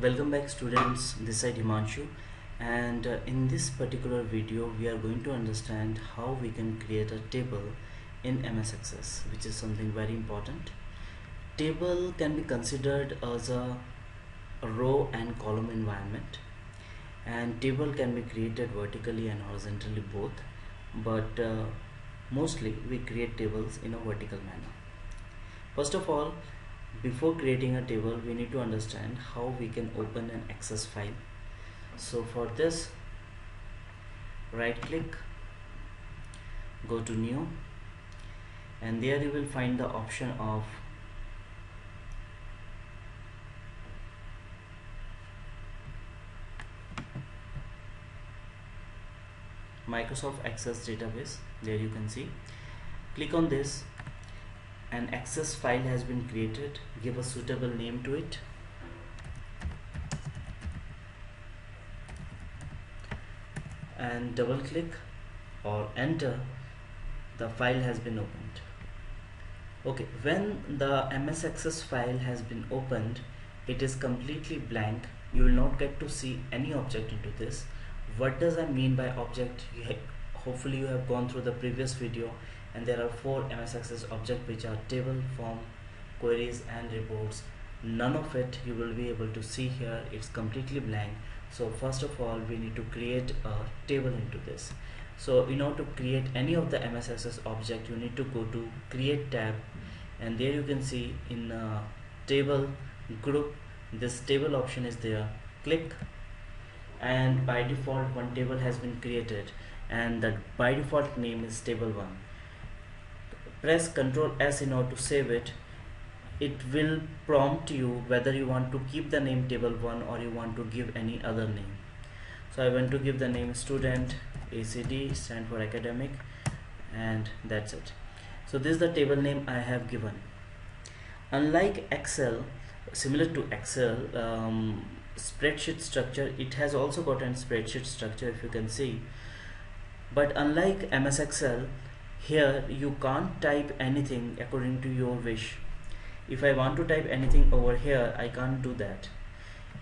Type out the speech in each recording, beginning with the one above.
Welcome back students, this side Himanshu, and in this particular video we are going to understand how we can create a table in MS Access, which is something very important. Table can be considered as a row and column environment, and table can be created vertically and horizontally both, but mostly we create tables in a vertical manner. First of all, before creating a table we need to understand how we can open an Access file. So for this, right click, go to new, and there you will find the option of Microsoft Access database. There you can see, click on this. An Access file has been created. Give a suitable name to it. And double click or enter. The file has been opened. Okay, when the MS Access file has been opened, it is completely blank. You will not get to see any object into this. What does I mean by object? Hopefully you have gone through the previous video, and there are 4 MS Access objects, which are table, form, queries and reports. None of it you will be able to see here. It's completely blank. So first of all, we need to create a table into this. So in order to create any of the MS Access object, you need to go to create tab, and there you can see in table group, this table option is there. Click, and by default one table has been created, and the by default name is table1. Press Ctrl S in order to save it. It will prompt you whether you want to keep the name table1 or you want to give any other name. So I want to give the name student, ACD stand for academic, and that's it. So this is the table name I have given. Unlike Excel, similar to Excel, spreadsheet structure, it has also got a spreadsheet structure, if you can see. But unlike MS Excel, here you can't type anything according to your wish. If I want to type anything over here, I can't do that.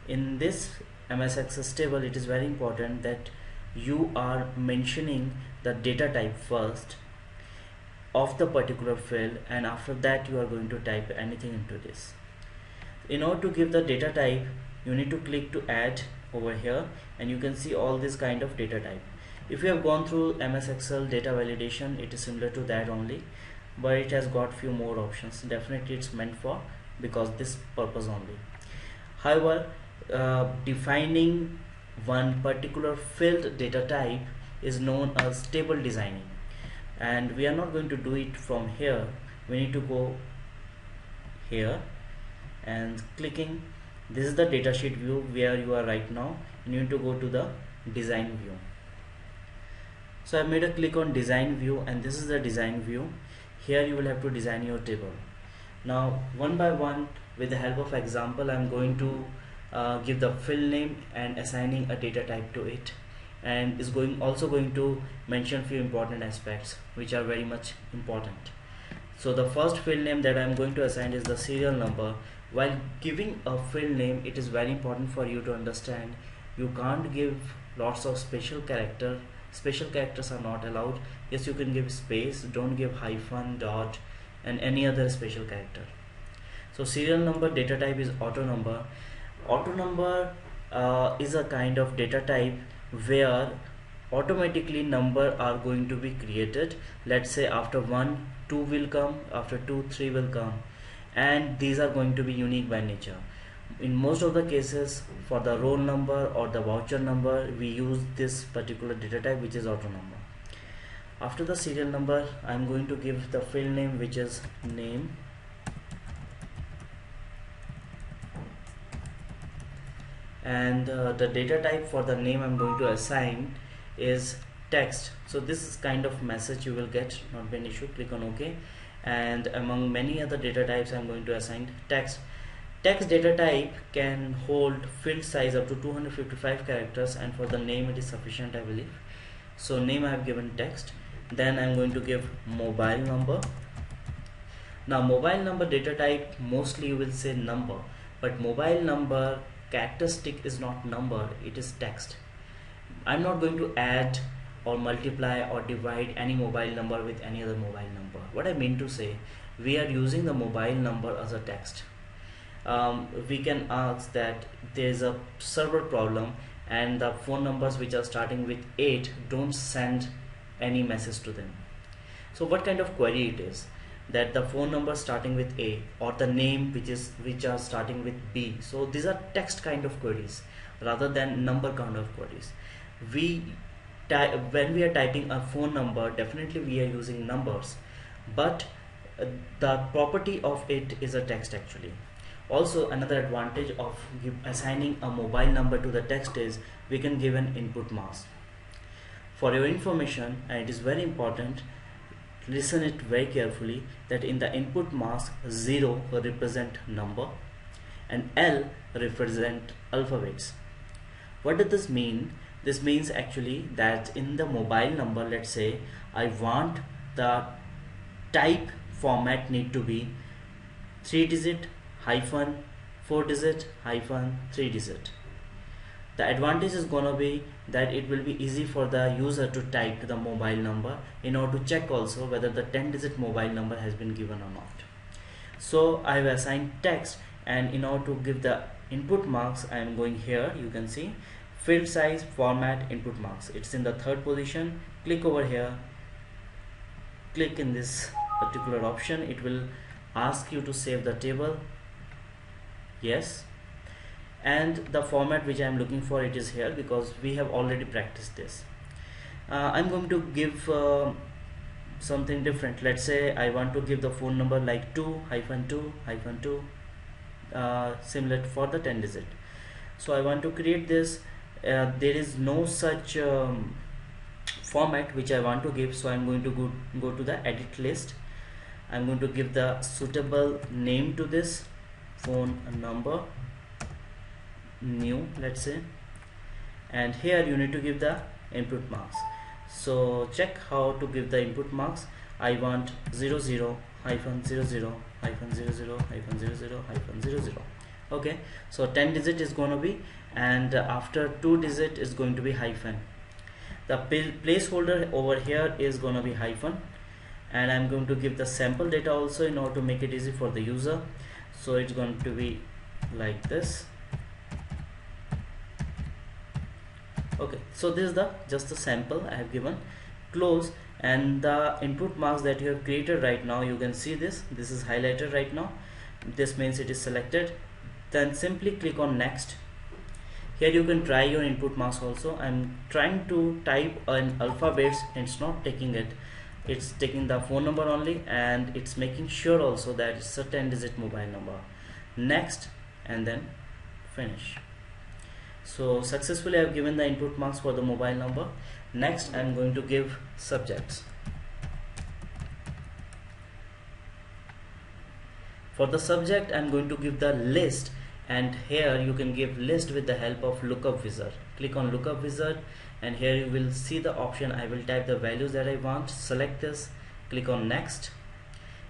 In this MS Access table, it is very important that you are mentioning the data type first of the particular field, and after that you are going to type anything into this. In order to give the data type, you need to click to add over here, and you can see all this kind of data type. If you have gone through MS Excel data validation, it is similar to that only, but it has got few more options. Definitely it's meant for because this purpose only. However, defining one particular field data type is known as table designing, and we are not going to do it from here. We need to go here and clicking. This is the datasheet view where you are right now, and you need to go to the design view. So I made a click on design view, and this is the design view. Here you will have to design your table. Now one by one, with the help of example, I'm going to give the field name and assigning a data type to it, and is also going to mention few important aspects which are very much important. So the first field name that I'm going to assign is the serial number. While giving a field name, it is very important for you to understand you can't give lots of special characters are not allowed. Yes, you can give space, don't give hyphen, dot and any other special character. So serial number data type is auto number. Auto number is a kind of data type where automatically number are going to be created. Let's say after 1 2 will come, after 2 3 will come, and these are going to be unique by nature. In most of the cases, for the roll number or the voucher number, we use this particular data type, which is auto number. After the serial number, I am going to give the field name, which is name, and the data type for the name I'm going to assign is text. So this is kind of message you will get, not be an issue. Click on OK, and among many other data types, I'm going to assign text. Text data type can hold field size up to 255 characters, and for the name it is sufficient, I believe. So name I have given text. Then I'm going to give mobile number. Now mobile number data type, mostly you will say number, but mobile number characteristic is not number, it is text. I'm not going to add or multiply or divide any mobile number with any other mobile number. What I mean to say, we are using the mobile number as a text. We can ask that there is a server problem and the phone numbers which are starting with 8 don't send any message to them. So what kind of query it is? That the phone number starting with A or the name which are starting with B. So these are text kind of queries rather than number kind of queries. When we are typing a phone number, definitely we are using numbers, but the property of it is a text actually. Also, another advantage of assigning a mobile number to the text is we can give an input mask. For your information, and it is very important, listen it very carefully, that in the input mask 0 represent number and L represent alphabets. What does this mean? This means actually that in the mobile number, let's say I want the type format need to be 3-digit hyphen 4-digit hyphen 3-digit. The advantage is gonna be that it will be easy for the user to type the mobile number in order to check also whether the 10-digit mobile number has been given or not. So I have assigned text, and in order to give the input marks, I am going here. You can see field size, format, input marks. It's in the third position. Click over here, click in this particular option. It will ask you to save the table. Yes, and the format which I am looking for, it is here because we have already practiced this. I'm going to give something different. Let's say I want to give the phone number like 2-2-2, similar for the 10-digit. So I want to create this. There is no such format which I want to give, so I'm going to go to the edit list. I'm going to give the suitable name to this phone number, new, let's say, and here you need to give the input marks. So check how to give the input marks. I want 00-00-00-00-00-00. Okay, so 10-digit is going to be, and after 2-digit is going to be hyphen. The placeholder over here is going to be hyphen, and I'm going to give the sample data also in order to make it easy for the user. So it's going to be like this. Okay, so this is just the sample I have given. Close, and the input marks that you have created right now, you can see this is highlighted right now. This means it is selected. Then simply click on next. Here you can try your input marks also. I'm trying to type an alphabets, and it's not taking it. It's taking the phone number only, and it's making sure also that it's a 10-digit mobile number. Next, and then finish. So successfully I have given the input marks for the mobile number. Next, I'm going to give subjects. For the subject, I'm going to give the list, and here you can give list with the help of lookup wizard. Click on lookup wizard, and here you will see the option. I will type the values that I want, select this, click on next,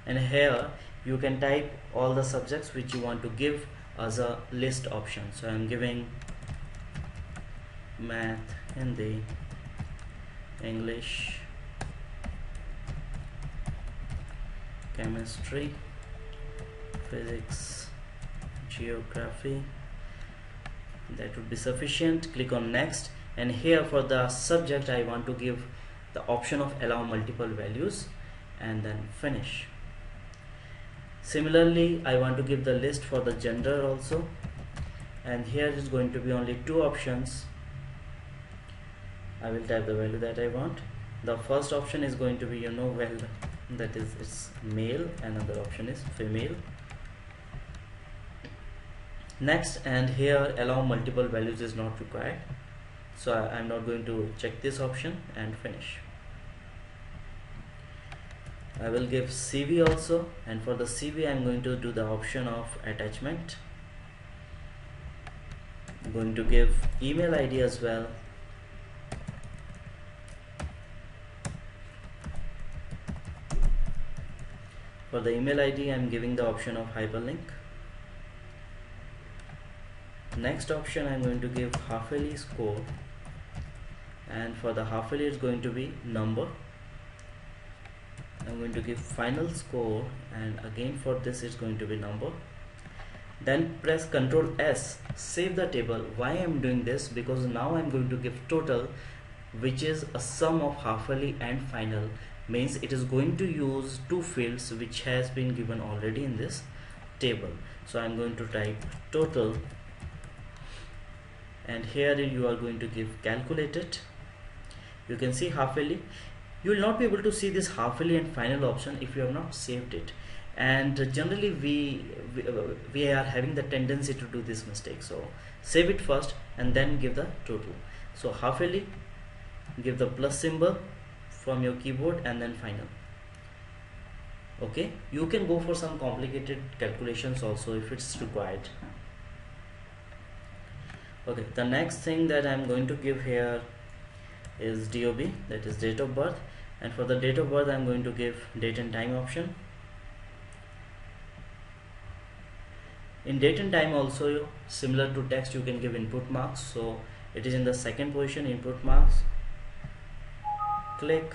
and here you can type all the subjects which you want to give as a list option. So I'm giving math, Hindi, English, chemistry, physics, geography. That would be sufficient. Click on next, and here for the subject I want to give the option of allow multiple values, and then finish. Similarly, I want to give the list for the gender also, and here is going to be only two options. I will type the value that I want. The first option is going to be, well, that is it's male, another option is female. Next, and here allow multiple values is not required, so I'm not going to check this option, and finish. I will give CV also, and for the CV I'm going to do the option of attachment. I'm going to give email ID as well. For the email ID I'm giving the option of hyperlink. Next option, I'm going to give half yearly score, and for the half yearly it's going to be number. I'm going to give final score, and again for this it's going to be number. Then press Ctrl S, save the table. Why I'm doing this? Because now I'm going to give total, which is a sum of half yearly and final. Means it is going to use two fields which has been given already in this table. So I'm going to type total, and here you are going to give calculated. You can see half yearly. You will not be able to see this half yearly and final option if you have not saved it, and generally we are having the tendency to do this mistake. So save it first and then give the total. So half yearly, give the plus symbol from your keyboard, and then final. Okay, you can go for some complicated calculations also if it's required. Okay, the next thing that I'm going to give here is DOB, that is date of birth, and for the date of birth I'm going to give date and time option. In date and time also, similar to text, you can give input marks. So it is in the second position, input marks. Click,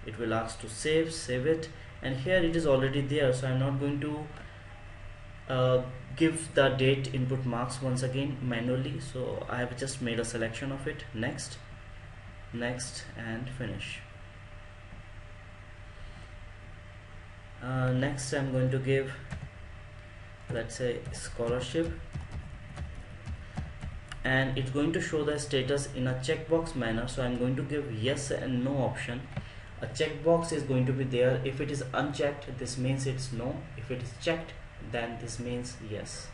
it will ask to save it, and here it is already there, so I'm not going to give the date input marks once again manually. So I have just made a selection of it. Next, and finish. Next I'm going to give, let's say, scholarship, and it's going to show the status in a checkbox manner. So I'm going to give yes and no option. A checkbox is going to be there. If it is unchecked, this means it's no. If it is checked, then this means yes.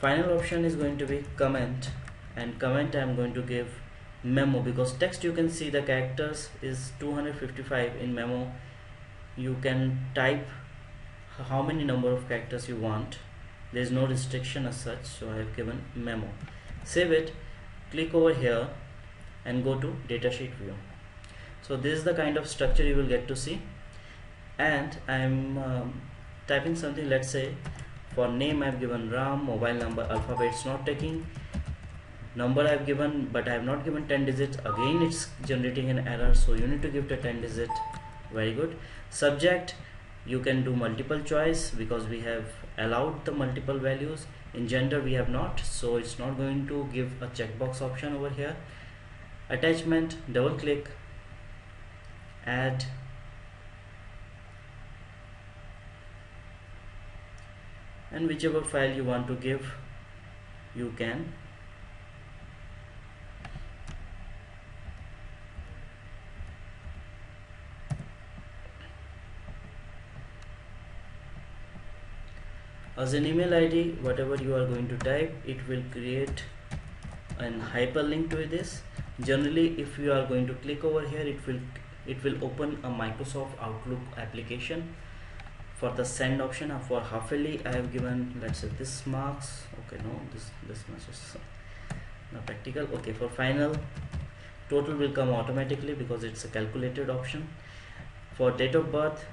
Final option is going to be comment, and comment I'm going to give memo, because text you can see the characters is 255. In memo you can type how many number of characters you want. There is no restriction as such, so I have given memo. Save it, click over here and go to datasheet view. So this is the kind of structure you will get to see, and I'm typing something. Let's say for name I have given Ram, mobile number alphabet it's not taking, number I have given but I have not given 10 digits. Again it's generating an error, so you need to give the 10 digit. Very good. Subject, you can do multiple choice because we have allowed the multiple values. In gender we have not, so it's not going to give a checkbox option over here. Attachment, double click, add, and whichever file you want to give you can. As an email ID, whatever you are going to type, it will create an hyperlink to this. Generally if you are going to click over here, it will open a Microsoft Outlook application. For the send option, for half yearly I have given, let's say, this marks. Okay, no, this much is not practical. Okay, for final, total will come automatically because it's a calculated option. For date of birth,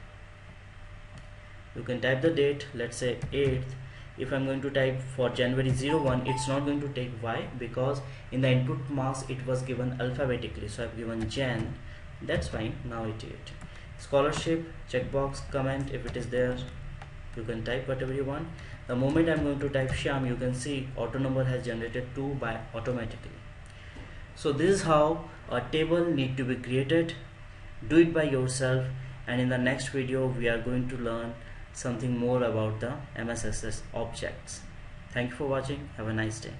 you can type the date, let's say 8th. If I'm going to type for January 01, it's not going to take. Why? Because in the input marks it was given alphabetically, so I've given Jan. That's fine. Now it. Scholarship, checkbox, comment, if it is there you can type whatever you want. The moment I'm going to type Shyam, you can see auto number has generated 2 by automatically. So this is how a table need to be created. Do it by yourself, and in the next video we are going to learn something more about the MS Access objects. Thank you for watching. Have a nice day.